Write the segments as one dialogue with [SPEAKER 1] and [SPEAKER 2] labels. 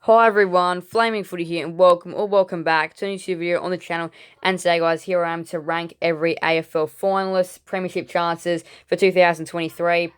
[SPEAKER 1] Hi everyone, Flaming Footy here and welcome back to a new video on the channel. And today guys, here I am to rank every AFL finalists, Premiership chances for 2023.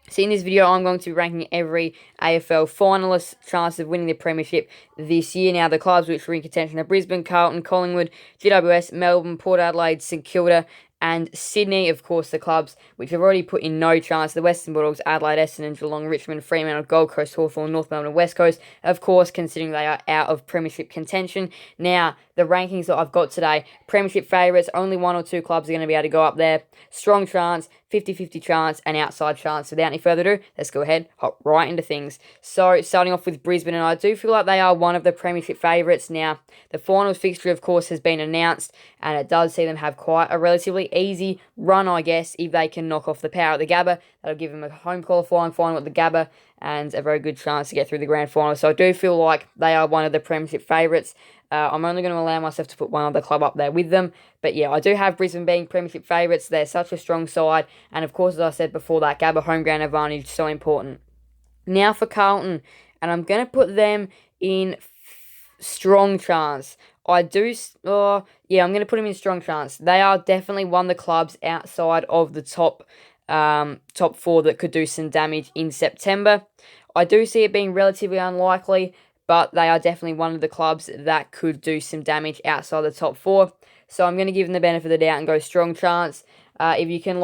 [SPEAKER 1] So in this video, I'm going to be ranking every AFL finalist chance of winning the Premiership this year. Now, the clubs which were in contention are Brisbane, Carlton, Collingwood, GWS, Melbourne, Port Adelaide, St Kilda, and Sydney. Of course, the clubs which have already put in no chance: the Western Bulldogs, Adelaide, Essendon, Geelong, Richmond, Fremantle, Gold Coast, Hawthorn, North Melbourne, and West Coast. Of course, considering they are out of Premiership contention. Now, the rankings that I've got today: Premiership favourites, only one or two clubs are going to be able to go up there. Strong chance, 50-50 chance, and outside chance. Without any further ado, let's go ahead, hop right into things. So, starting off with Brisbane, and I do feel like they are one of the Premiership favourites. Now, the finals fixture, of course, has been announced, and it does see them have quite a relatively easy run, I guess, if they can knock off the Power at the Gabba. That'll give them a home qualifying final at the Gabba and a very good chance to get through the grand final. So I do feel like they are one of the Premiership favourites. I'm only going to allow myself to put one other club up there with them. But yeah, I do have Brisbane being Premiership favourites. They're such a strong side. And of course, as I said before, that Gabba home ground advantage is so important. Now for Carlton, and I'm going to put them in strong chance. I'm going to put them in strong chance. They are definitely one of the clubs outside of the top four that could do some damage in September. I do see it being relatively unlikely, but they are definitely one of the clubs that could do some damage outside the top four. So I'm going to give them the benefit of the doubt and go strong chance. If you can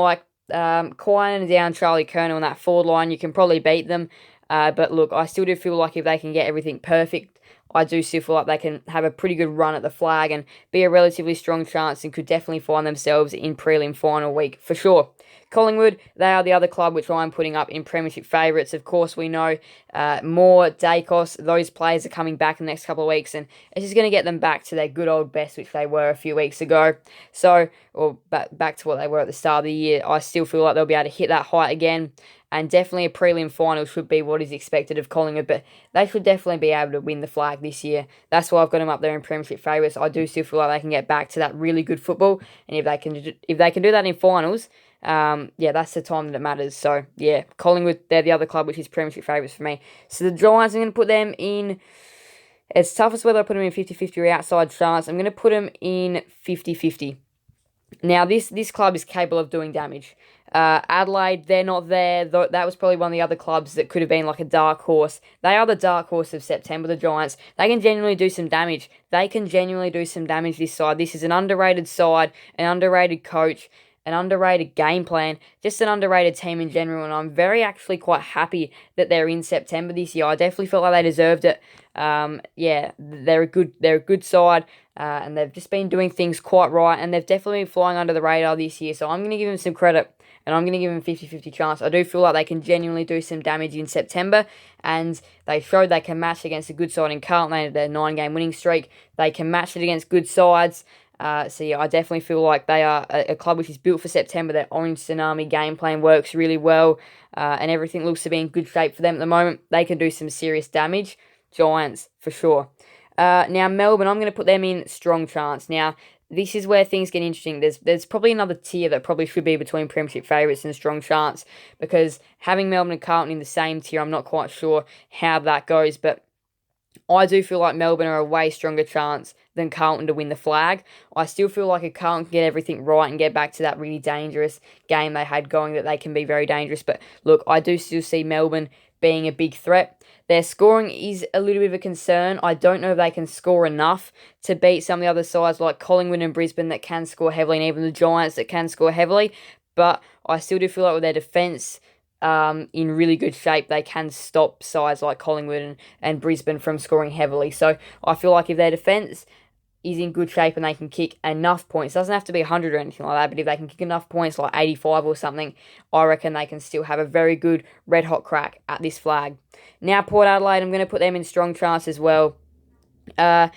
[SPEAKER 1] quieten down Charlie Curnow on that forward line, you can probably beat them. But look, I still do feel like if they can get everything perfect, I do still feel like they can have a pretty good run at the flag and be a relatively strong chance and could definitely find themselves in prelim final week for sure. Collingwood, they are the other club which I'm putting up in Premiership favourites. Of course, we know Moore, Dacos, those players are coming back in the next couple of weeks, and it's just going to get them back to their good old best, which they were a few weeks ago. Or back to what they were at the start of the year. I still feel like they'll be able to hit that height again. And definitely a prelim final should be what is expected of Collingwood, but they should definitely be able to win the flag this year. That's why I've got them up there in Premiership favourites. I do still feel like they can get back to that really good football, and if they can do that in finals, that's the time that it matters. So yeah, Collingwood, they're the other club which is Premiership favourites for me. So the Giants, I'm going to put them in. It's tough as whether I put them in 50-50 or outside chance. I'm going to put them in 50-50. Now, this club is capable of doing damage. Adelaide, they're not there. That was probably one of the other clubs that could have been like a dark horse. They are the dark horse of September, the Giants. They can genuinely do some damage. This side. This is an underrated side, an underrated coach, an underrated game plan, just an underrated team in general, and I'm very actually quite happy that they're in September this year. I definitely felt like they deserved it. They're a good side, and they've just been doing things quite right, and they've definitely been flying under the radar this year, so I'm going to give them some credit, and I'm going to give them a 50-50 chance. I do feel like they can genuinely do some damage in September, and they showed they can match against a good side in Carlton. They had their 9-game winning streak. They can match it against good sides. I definitely feel like they are a club which is built for September. Their Orange Tsunami game plan works really well, and everything looks to be in good shape for them at the moment. They can do some serious damage. Giants, for sure. Now, Melbourne, I'm going to put them in strong chance. Now, this is where things get interesting. There's probably another tier that probably should be between Premiership favourites and strong chance, because having Melbourne and Carlton in the same tier, I'm not quite sure how that goes, but I do feel like Melbourne are a way stronger chance than Carlton to win the flag. I still feel like if Carlton can get everything right and get back to that really dangerous game they had going, that they can be very dangerous. But look, I do still see Melbourne being a big threat. Their scoring is a little bit of a concern. I don't know if they can score enough to beat some of the other sides like Collingwood and Brisbane that can score heavily, and even the Giants that can score heavily. But I still do feel like with their defence in really good shape, they can stop sides like Collingwood and Brisbane from scoring heavily. So I feel like if their defence is in good shape and they can kick enough points, doesn't have to be 100 or anything like that, but if they can kick enough points like 85 or something, I reckon they can still have a very good red hot crack at this flag. Now Port Adelaide, I'm going to put them in strong chance as well. They're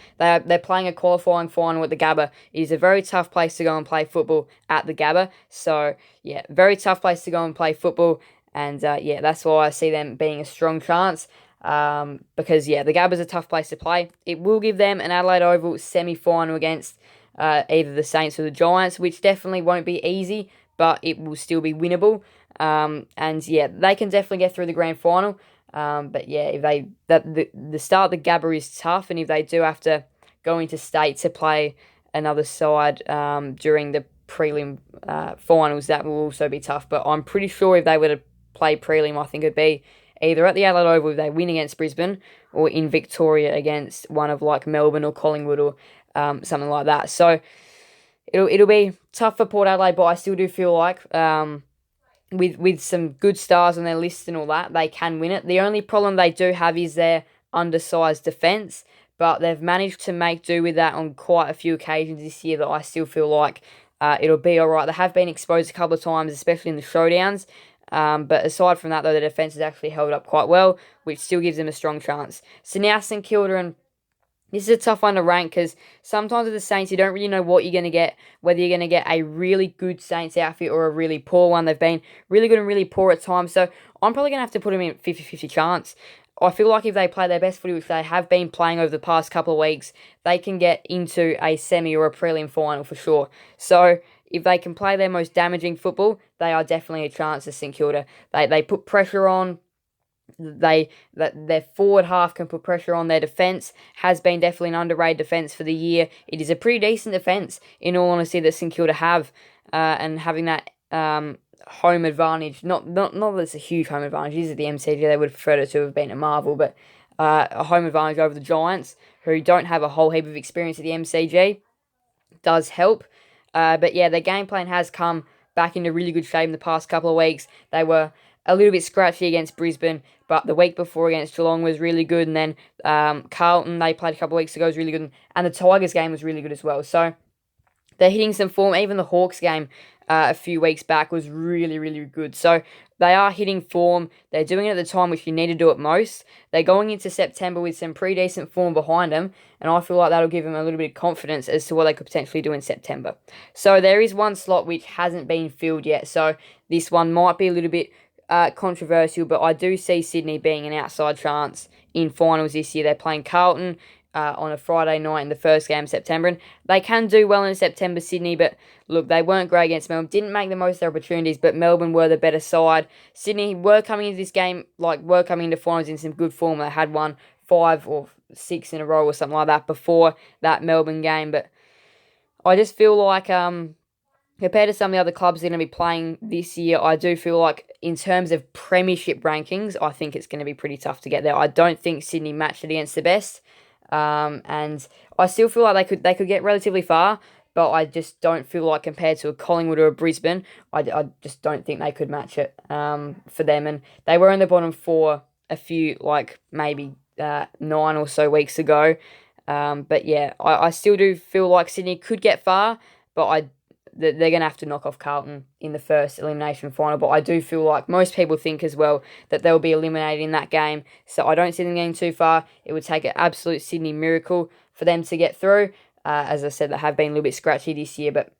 [SPEAKER 1] playing a qualifying final at the Gabba. It is a very tough place to go and play football at the Gabba. So yeah, very tough place to go and play football. And that's why I see them being a strong chance. Because the Gabba's a tough place to play. It will give them an Adelaide Oval semi-final against either the Saints or the Giants, which definitely won't be easy, but it will still be winnable. They can definitely get through the grand final. But yeah, if the start of the Gabba is tough, and if they do have to go into state to play another side during the prelim finals, that will also be tough. But I'm pretty sure if they were to play prelim, I think it'd be either at the Adelaide Oval if they win against Brisbane, or in Victoria against one of like Melbourne or Collingwood or something like that. So it'll be tough for Port Adelaide, but I still do feel like with some good stars on their list and all that, they can win it. The only problem they do have is their undersized defence, but they've managed to make do with that on quite a few occasions this year that I still feel like it'll be alright. They have been exposed a couple of times, especially in the showdowns. But aside from that, though, the defence has actually held up quite well, which still gives them a strong chance. So now St Kilda, and this is a tough one to rank because sometimes with the Saints, you don't really know what you're going to get, whether you're going to get a really good Saints outfit or a really poor one. They've been really good and really poor at times, so I'm probably going to have to put them in 50-50 chance. I feel like if they play their best footy, which they have been playing over the past couple of weeks, they can get into a semi or a prelim final for sure. So if they can play their most damaging football, they are definitely a chance to St Kilda. They put pressure on. Their forward half can put pressure on. Their defence has been definitely an underrated defence for the year. It is a pretty decent defence, in all honesty, that St Kilda have, and having that home advantage. Not that it's a huge home advantage. It is at the MCG. They would have preferred it to have been at Marvel, but a home advantage over the Giants, who don't have a whole heap of experience at the MCG, does help. But yeah, their game plan has come back into really good shape in the past couple of weeks. They were a little bit scratchy against Brisbane, but the week before against Geelong was really good, and then Carlton, they played a couple of weeks ago, was really good, and the Tigers game was really good as well. So they're hitting some form. Even the Hawks game a few weeks back was really, really good. So they are hitting form. They're doing it at the time which you need to do it most. They're going into September with some pretty decent form behind them, and I feel like that'll give them a little bit of confidence as to what they could potentially do in September. So there is one slot which hasn't been filled yet, so this one might be a little bit controversial, but I do see Sydney being an outside chance in finals this year. They're playing Carlton on a Friday night in the first game of September, and they can do well in September, Sydney, but look, they weren't great against Melbourne, didn't make the most of their opportunities, but Melbourne were the better side. Sydney were coming into this game, were coming into finals in some good form. They had won 5 or 6 in a row or something like that before that Melbourne game, but I just feel like compared to some of the other clubs that are going to be playing this year, I do feel like in terms of Premiership rankings, I think it's going to be pretty tough to get there. I don't think Sydney matched it against the best, and I still feel like they could get relatively far, but I just don't feel like compared to a Collingwood or a Brisbane, I just don't think they could match it for them. And they were in the bottom 4 a few, maybe 9 or so weeks ago. But yeah, I still do feel like Sydney could get far, but they're going to have to knock off Carlton in the first elimination final. But I do feel like most people think as well that they'll be eliminated in that game. So I don't see them getting too far. It would take an absolute Sydney miracle for them to get through. As I said, they have been a little bit scratchy this year, but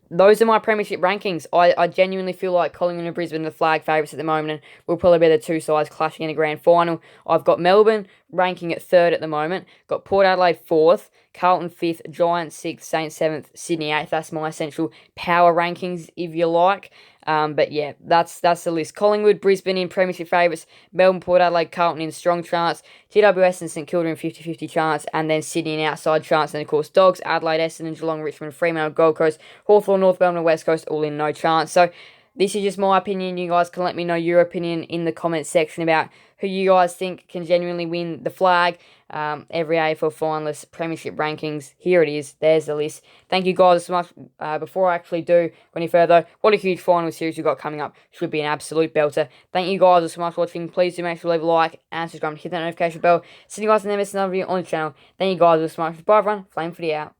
[SPEAKER 1] those are my Premiership rankings. I genuinely feel like Collingwood and Brisbane are the flag favourites at the moment, and will probably be the two sides clashing in a grand final. I've got Melbourne ranking at 3rd at the moment, got Port Adelaide 4th, Carlton 5th, Giants 6th, Saints 7th, Sydney 8th. That's my essential power rankings, if you like. But yeah, that's the list. Collingwood, Brisbane in Premiership favourites, Melbourne, Port Adelaide, Carlton in strong chance, GWS and St Kilda in 50-50 chance, and then Sydney in outside chance, and of course Dogs, Adelaide, Essendon, Geelong, Richmond, Fremantle, Gold Coast, Hawthorn, North Melbourne and West Coast all in no chance. So this is just my opinion. You guys can let me know your opinion in the comments section about who you guys think can genuinely win the flag. Every AFL finalist, Premiership rankings, here it is. There's the list. Thank you guys so much. Before I actually do go any further, what a huge final series we've got coming up. Should be an absolute belter. Thank you guys so much for watching. Please do make sure to leave a like and subscribe and hit that notification bell. See you guys in the next another video on the channel. Thank you guys so much. Bye everyone. Flame Footy out.